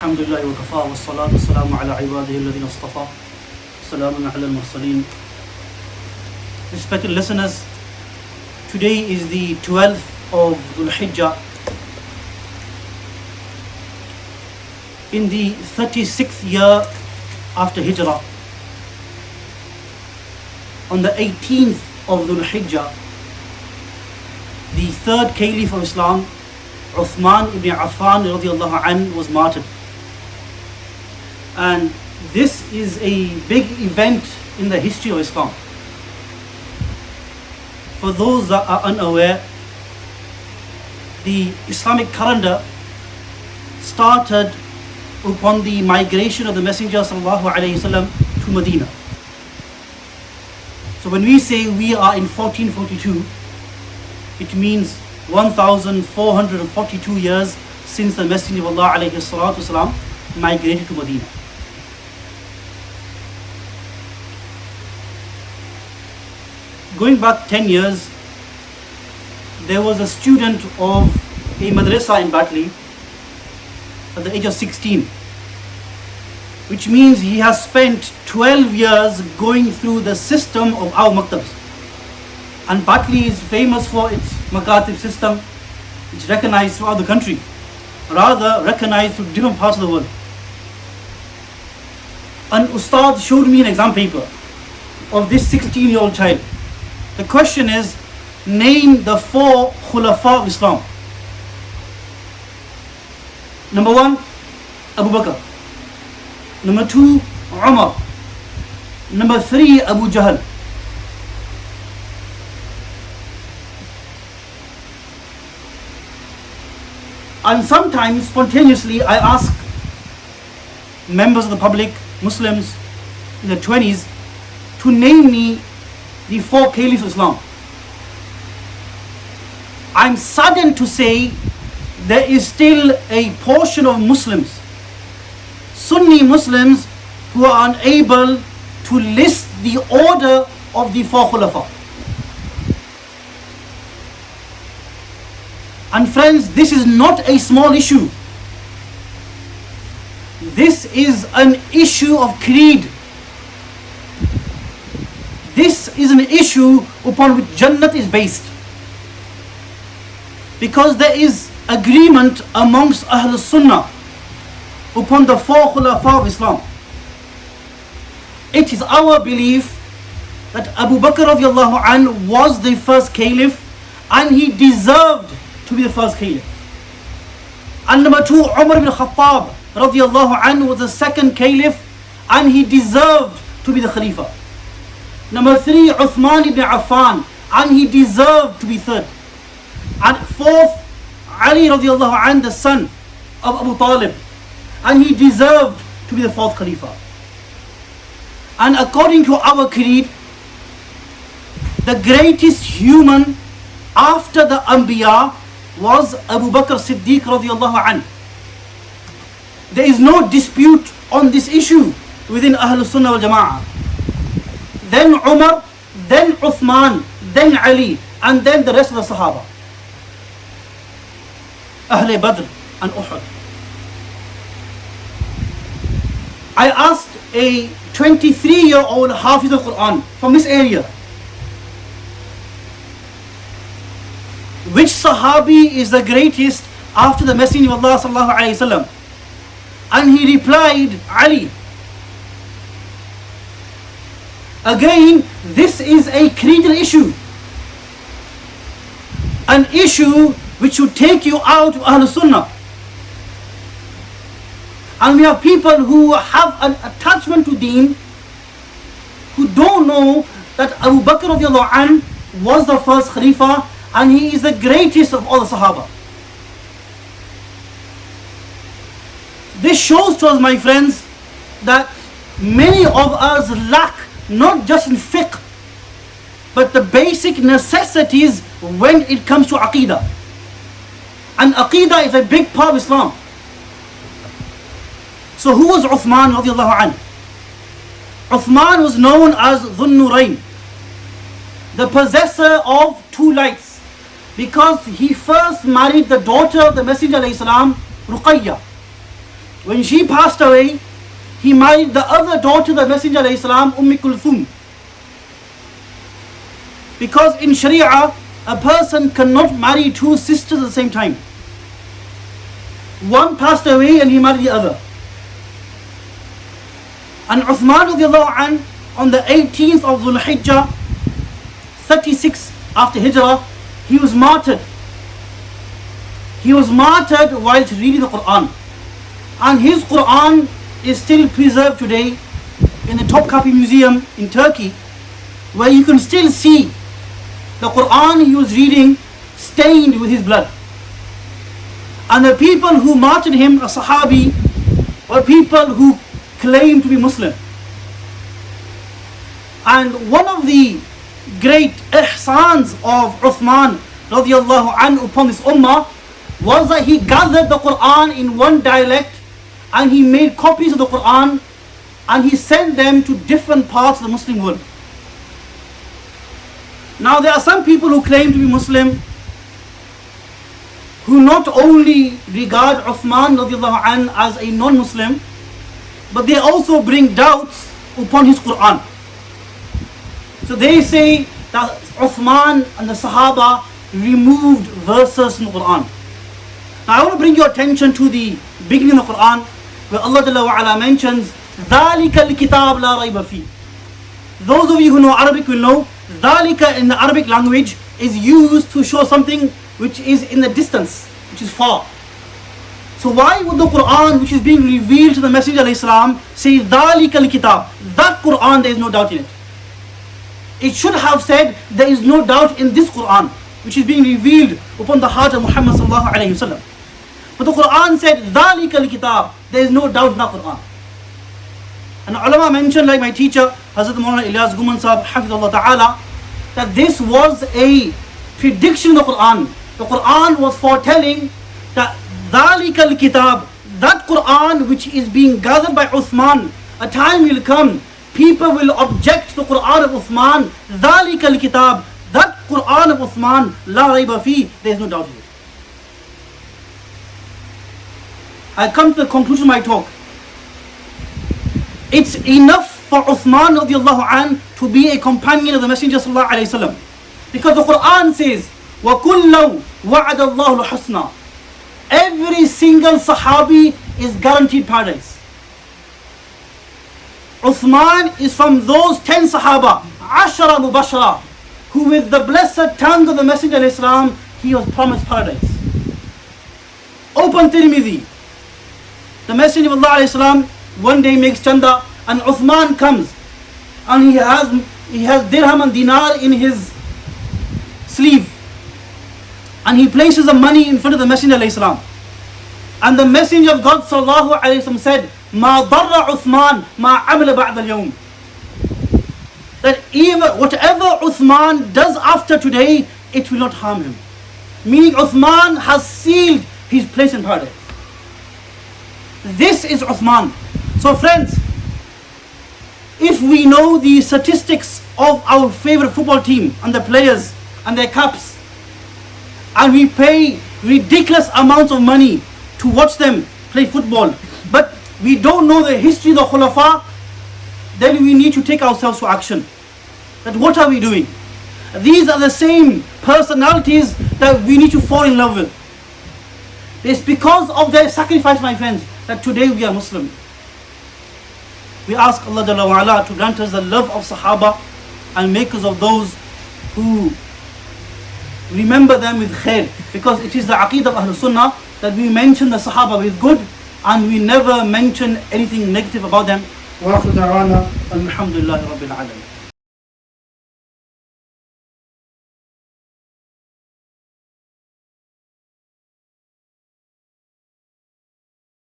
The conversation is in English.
Alhamdulillah wa kafa wa salatu wa salamu ala ibadihi alladhina istafa. Salamun ala al-mursaleen. Respected listeners, today is the 12th of Dhul Hijjah in the 36th year after Hijrah. On the 18th of Dhul Hijjah, the third Caliph of Islam, Uthmaan ibn Affan radiallahu anhu, was martyred. And this is a big event in the history of Islam. For those that are unaware, the Islamic calendar started upon the migration of the Messenger sallallahu alaihi wasallam to Medina. So when we say we are in 1442, it means 1442 years since the Messenger of Allah alayhi salatu wasalam migrated to Medina. Going back 10 years, there was a student of a madrasa in Batley at the age of 16, which means he has spent 12 years going through the system of our maktabs. And Batley is famous for its makatib system, which is recognized throughout the country, rather recognized through different parts of the world. An ustad showed me an exam paper of this 16-year-old child. The question is, name the 4 Khulafa of Islam. Number 1, Abu Bakr. Number 2, Umar. Number 3, Abu Jahl. And sometimes, spontaneously, I ask members of the public, Muslims in their 20s, to name me the 4 Caliphs of Islam. I'm saddened to say there is still a portion of Muslims, Sunni Muslims, who are unable to list the order of the 4 Khulafa. And friends, this is not a small issue. This is an issue of creed. This is an issue upon which Jannat is based. Because there is agreement amongst Ahl Sunnah upon the 4 Khulafa of Islam. It is our belief that Abu Bakr radiallahu anhu was the first Caliph and he deserved to be the first Caliph. And number 2, Umar ibn Khattab radiallahu anhu was the second Caliph and he deserved to be the Khalifa. Number 3, Uthmaan ibn Affan, and he deserved to be third. And 4th, Ali radiallahu anhu, the son of Abu Talib, and he deserved to be the 4th Khalifa. And according to our creed, the greatest human after the Anbiya was Abu Bakr Siddiq radiallahu anhu. There is no dispute on this issue within Ahl Sunnah wal Jama'ah. Then Umar, then Uthman, then Ali, and then the rest of the Sahaba. Ahl Badr and Uhud. I asked a 23-year-old Hafiz of Quran from this area, which Sahabi is the greatest after the Messenger of Allah sallallahu alaihi wasallam? And he replied, Ali. Again, this is a creedal issue. An issue which should take you out of Ahl Sunnah. And we have people who have an attachment to Deen, who don't know that Abu Bakr radiallahu anhu was the first Khalifa and he is the greatest of all the Sahaba. This shows to us, my friends, that many of us lack not just in fiqh, but the basic necessities when it comes to Aqidah. And Aqidah is a big part of Islam. So who was Uthman radiallahu anhu? Uthman was known as Dhun Nurayn, the possessor of 2 lights, because he first married the daughter of the Messenger alayhi salam, Ruqayya. When she passed away, he married the other daughter of the Messenger alayhi salam, Kulthum. Because in Sharia, a person cannot marry two sisters at the same time. One passed away and he married the other. And Uthman radiallahu anh, on the 18th of Dhul Hijjah, 36 after Hijrah, he was martyred. He was martyred whilst reading the Quran. And his Quran is still preserved today in the Topkapi Museum in Turkey, where you can still see the Quran he was reading stained with his blood. And the people who martyred him, a Sahabi, were people who claimed to be Muslim. And one of the great ihsans of Uthman radiallahu anhu upon this ummah was that he gathered the Quran in one dialect and he made copies of the Quran and he sent them to different parts of the Muslim world. Now there are some people who claim to be Muslim who not only regard Uthman radiallahu anhu as a non-Muslim, but they also bring doubts upon his Quran. So they say that Uthman and the Sahaba removed verses in the Quran. Now I want to bring your attention to the beginning of the Quran, where Allah Jalla wa Ala mentions ذَلِكَ الْكِتَابُ لَا رَيْبَ فِيهِ. Those of you who know Arabic will know ذَلِكَ in the Arabic language is used to show something which is in the distance, which is far. So why would the Quran, which is being revealed to the Messenger alayhi salam, say ذَلِكَ الْكِتَابُ? That Quran, there is no doubt in it. It should have said there is no doubt in this Quran, which is being revealed upon the heart of Muhammad sallallahu alayhi wasallam. But the Quran said ذَلِكَ الْكِتَابُ. There is no doubt in that Quran. And ulama mentioned, like my teacher Hazrat Mawlana Ilyasghuman sahab hafidhullah ta'ala, that this was a prediction in the Quran. The Quran was foretelling that ذَلِكَ الْكِتَابُ, that Quran which is being gathered by Uthman, a time will come, people will object to the Quran of Uthman. ذَلِكَ الْكِتَابُ, that Quran of Uthman, لَا رَيْبَ فِيهِ, there is no doubt in it. I come to the conclusion of my talk. It's enough for Uthman radiallahu anh to be a companion of the Messenger sallallahu alayhi wasallam, because the Quran says وَكُلَّوْ وَعَدَ اللَّهُ الْحُسْنَى. Every single Sahabi is guaranteed paradise. Uthman is from those 10 Sahaba, Ashara Mubashara, who with the blessed tongue of the Messenger alayhi salam, he was promised paradise. Open Tirmidhi. The Messenger of Allah alayhi salam one day makes chanda and Uthman comes and he has dirham and dinar in his sleeve, and he places the money in front of the Messenger alayhi salam. And the Messenger of God sallallahu alayhi wasallam said, مَا ضَرَّ عُثْمَانَ مَا عَمِلَ بَعْدَ الْيَوْمِ. That even whatever Uthman does after today, it will not harm him. Meaning Uthman has sealed his place in paradise. This is Uthman. So friends, if we know the statistics of our favorite football team and the players and their caps, and we pay ridiculous amounts of money to watch them play football, but we don't know the history of the Khulafa, then we need to take ourselves to action. That what are we doing? These are the same personalities that we need to fall in love with. It's because of their sacrifice, my friends, that today we are Muslim. We ask Allah Jalla wa Ala to grant us the love of Sahaba and make us of those who remember them with khair, because it is the aqeedah of Ahlul Sunnah that we mention the Sahaba with good and we never mention anything negative about them. Wa akhiru da'wana alhamdulillahi rabbil alamin.